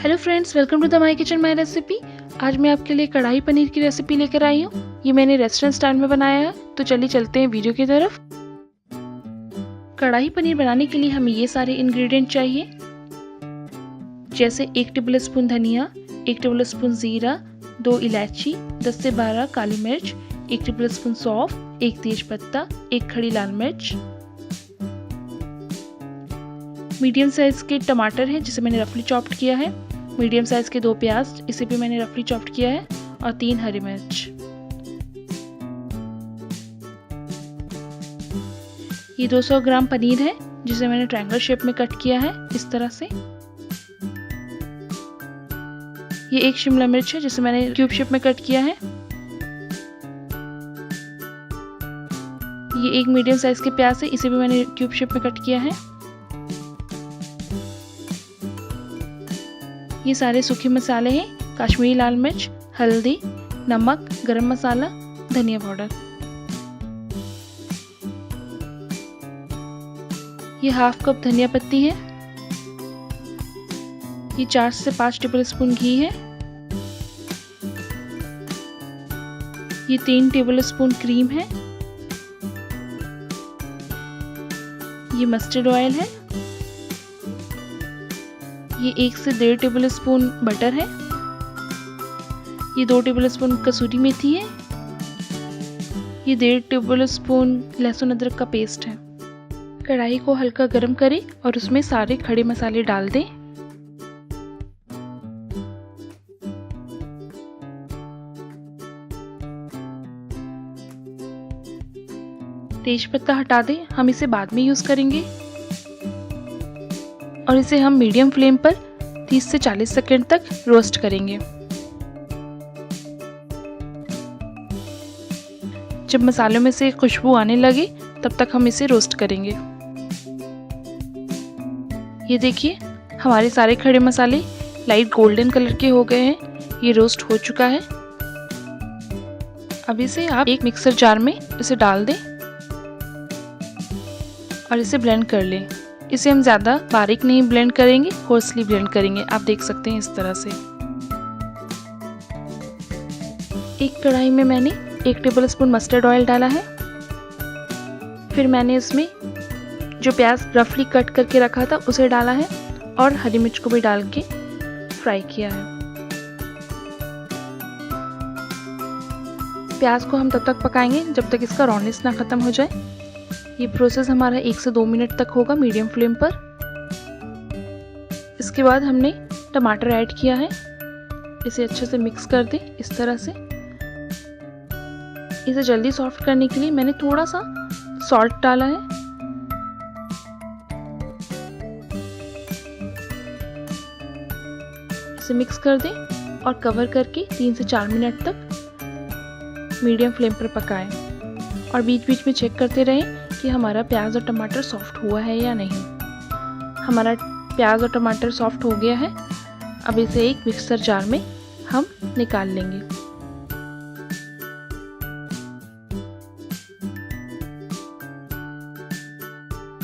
Hello friends, welcome to the my kitchen my recipe. आज मैं आपके लिए कढ़ाई पनीर की रेसिपी लेकर आई हूँ। ये मैंने रेस्टोरेंट स्टाइल में बनाया है, तो चलिए चलते हैं वीडियो की तरफ। कढ़ाई पनीर बनाने के लिए हमें ये सारे इंग्रेडिएंट चाहिए, जैसे 1 टेबल स्पून धनिया, 1 टेबल स्पून जीरा, 2 इलायची, 10 से 12 काली मिर्च, 1 टेबल स्पून सौंफ, 1 तेज पत्ता, 1 खड़ी लाल मिर्च, मीडियम साइज के टमाटर हैं जिसे मैंने रफली चॉप्ड किया है, मीडियम साइज के 2 प्याज, इसे भी मैंने रफली चॉप्ड किया है, और 3 हरी मिर्च। ये 200 ग्राम पनीर है जिसे मैंने ट्रायंगल शेप में कट किया है इस तरह से। ये 1 शिमला मिर्च है जिसे मैंने क्यूब शेप में कट किया है। ये 1 मीडियम साइज के प्याज है, इसे भी मैंने क्यूब शेप में कट किया है। ये सारे सूखे मसाले हैं, कश्मीरी लाल मिर्च, हल्दी, नमक, गरम मसाला, धनिया पाउडर। ये हाफ कप धनिया पत्ती है। ये 4 से 5 टेबल स्पून घी है। ये 3 टेबल स्पून क्रीम है। ये मस्टर्ड ऑयल है। ये 1 से 1.5 टेबल स्पून बटर है। ये 2 टेबल स्पून कसूरी मेथी है। ये 1.5 टेबल स्पून लहसुन अदरक का पेस्ट है। कढ़ाई को हल्का गरम करें और उसमें सारे खड़े मसाले डाल दें। तेज पत्ता हटा दें, हम इसे बाद में यूज करेंगे। और इसे हम मीडियम फ्लेम पर 30 से 40 सेकंड तक रोस्ट करेंगे। जब मसालों में से खुशबू आने लगे तब तक हम इसे रोस्ट करेंगे। ये देखिए, हमारे सारे खड़े मसाले लाइट गोल्डन कलर के हो गए हैं। ये रोस्ट हो चुका है। अब इसे आप एक मिक्सर जार में इसे डाल दें और इसे ब्लेंड कर लें। इसे हम ज़्यादा बारीक नहीं ब्लेंड करेंगे, कोर्सली ब्लेंड करेंगे। आप देख सकते हैं इस तरह से। एक कढ़ाई में मैंने 1 टेबल स्पून मस्टर्ड ऑयल डाला है। फिर मैंने इसमें जो प्याज रफली कट करके रखा था उसे डाला है और हरी मिर्च को भी डाल के फ्राई किया है। प्याज को हम तब तक पकाएंगे जब तक इसका रॉनेस ना खत्म हो जाए। ये प्रोसेस हमारा 1 से 2 मिनट तक होगा मीडियम फ्लेम पर। इसके बाद हमने टमाटर ऐड किया है। इसे अच्छे से मिक्स कर दें इस तरह से। इसे जल्दी सॉफ्ट करने के लिए मैंने थोड़ा सा सॉल्ट डाला है। इसे मिक्स कर दें और कवर करके 3 से 4 मिनट तक मीडियम फ्लेम पर पकाएं और बीच बीच में चेक करते रहें कि हमारा प्याज और टमाटर सॉफ्ट हुआ है या नहीं। हमारा प्याज और टमाटर सॉफ्ट हो गया है। अब इसे एक मिक्सर जार में हम निकाल लेंगे।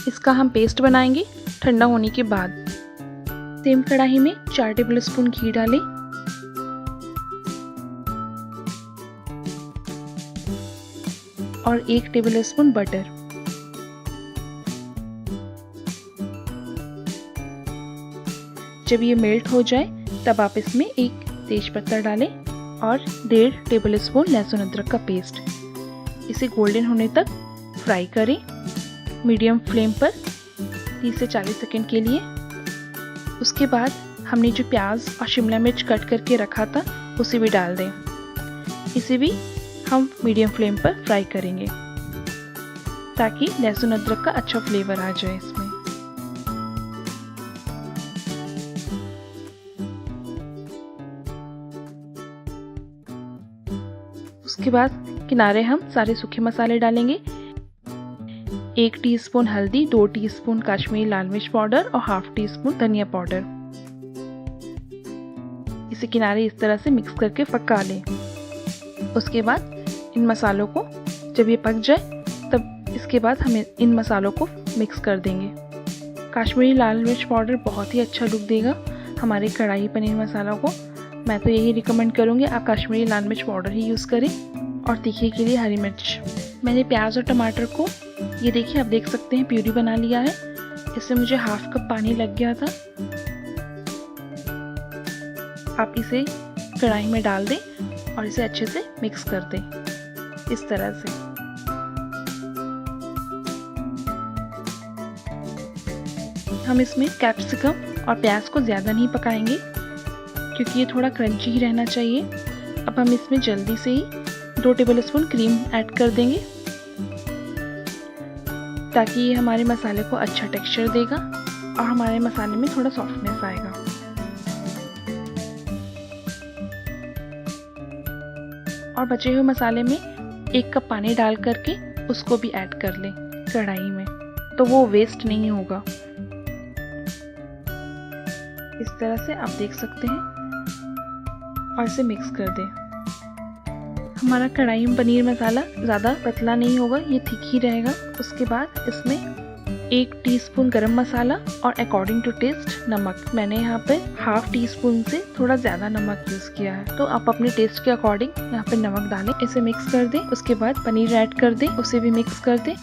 इसका हम पेस्ट बनाएंगे ठंडा होने के बाद। सेम कढ़ाई में 4 टेबल स्पून घी डालें और 1 टेबल स्पून बटर। जब ये मेल्ट हो जाए तब आप इसमें 1 तेज पत्ता डालें और 1.5 टेबल स्पून लहसुन अदरक का पेस्ट। इसे गोल्डन होने तक फ्राई करें मीडियम फ्लेम पर 30 से 40 सेकंड के लिए। उसके बाद हमने जो प्याज और शिमला मिर्च कट करके रखा था उसे भी डाल दें। इसे भी हम मीडियम फ्लेम पर फ्राई करेंगे ताकि लहसुन अदरक का अच्छा फ्लेवर आ जाए इसमें। उसके बाद किनारे हम सारे सूखे मसाले डालेंगे। 1 टीस्पून हल्दी, 2 टीस्पून कश्मीरी लाल मिर्च पाउडर और हाफ टी स्पून धनिया पाउडर। इसे किनारे इस तरह से मिक्स करके पका लें। उसके बाद इन मसालों को जब ये पक जाए तब इसके बाद हम इन मसालों को मिक्स कर देंगे। कश्मीरी लाल मिर्च पाउडर बहुत ही अच्छा लुक देगा, हमारे कढ़ाई पनीर मसाला को। मैं तो यही रिकमेंड करूँगी आप कश्मीरी लाल मिर्च पाउडर ही यूज़ करें और तीखे के लिए हरी मिर्च। मैंने प्याज और टमाटर को ये देखिए आप देख सकते हैं प्यूरी बना लिया है। इससे मुझे हाफ कप पानी लग गया था। आप इसे कढ़ाई में डाल दें और इसे अच्छे से मिक्स कर दें इस तरह से। हम इसमें कैप्सिकम और प्याज को ज़्यादा नहीं पकाएंगे क्योंकि ये थोड़ा क्रंची ही रहना चाहिए। अब हम इसमें जल्दी से ही 2 टेबलस्पून क्रीम ऐड कर देंगे ताकि ये हमारे मसाले को अच्छा टेक्सचर देगा और हमारे मसाले में थोड़ा सॉफ्टनेस आएगा। और बचे हुए मसाले में 1 कप पानी डाल करके उसको भी ऐड कर लें कढ़ाई में, तो वो वेस्ट नहीं होगा। इस तरह से आप देख सकते हैं और इसे मिक्स कर दें। हमारा कढ़ाई में पनीर मसाला ज़्यादा पतला नहीं होगा, ये थिक ही रहेगा। उसके बाद इसमें 1 टीस्पून गरम मसाला और अकॉर्डिंग टू टेस्ट नमक। मैंने यहाँ पे हाफ टीस्पून से थोड़ा ज़्यादा नमक यूज़ किया है, तो आप अपने टेस्ट के अकॉर्डिंग यहाँ पे नमक डालें। इसे मिक्स कर दें। उसके बाद पनीर ऐड कर दें, उसे भी मिक्स कर दें।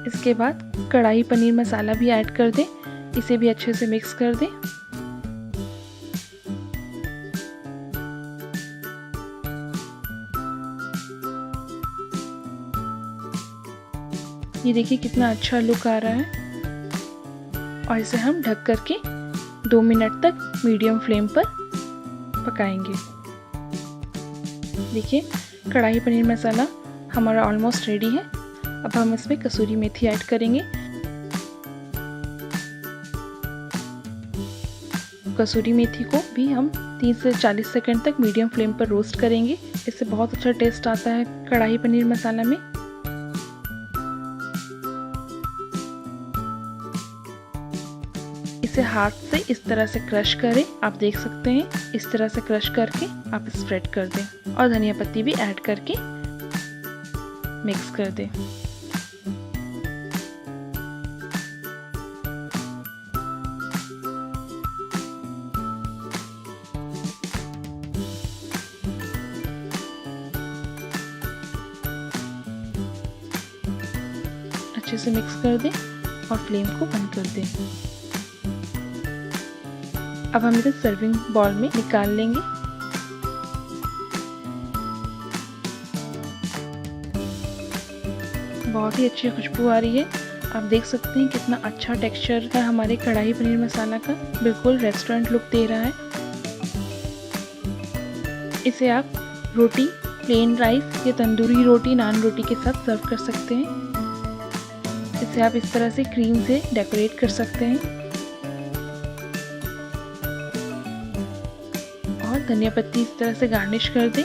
इसके बाद कढ़ाई पनीर मसाला भी ऐड कर दें, इसे भी अच्छे से मिक्स कर दें। ये देखिए कितना अच्छा लुक आ रहा है। और इसे हम ढक करके 2 मिनट तक मीडियम फ्लेम पर पकाएंगे। देखिए कढ़ाई पनीर मसाला हमारा ऑलमोस्ट रेडी है। अब हम इसमें कसूरी मेथी ऐड करेंगे। कसूरी मेथी को भी हम 30 से 40 सेकंड तक मीडियम फ्लेम पर रोस्ट करेंगे। इससे बहुत अच्छा टेस्ट आता है कढ़ाई पनीर मसाला में। इसे हाथ से इस तरह से क्रश करें, आप देख सकते हैं। इस तरह से क्रश करके आप स्प्रेड कर दें और धनिया पत्ती भी ऐड करके मिक्स कर दें। अच्छे से मिक्स कर दें और फ्लेम को बंद कर दें। अब हम इसे सर्विंग बाउल में निकाल लेंगे। बहुत ही अच्छी खुशबू आ रही है। आप देख सकते हैं कितना अच्छा टेक्सचर है हमारे कढ़ाई पनीर मसाला का, बिल्कुल रेस्टोरेंट लुक दे रहा है। इसे आप रोटी, प्लेन राइस या तंदूरी रोटी, नान रोटी के साथ सर्व कर सकते हैं। इसे आप इस तरह से क्रीम से डेकोरेट कर सकते हैं और धनिया पत्ती इस तरह से गार्निश कर दें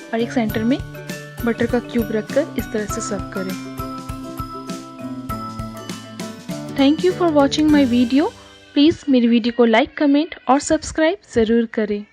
और एक सेंटर में बटर का क्यूब रखकर इस तरह से सर्व करें। Thank you for watching my video. Please मेरी वीडियो को लाइक, कमेंट और सब्सक्राइब ज़रूर करें।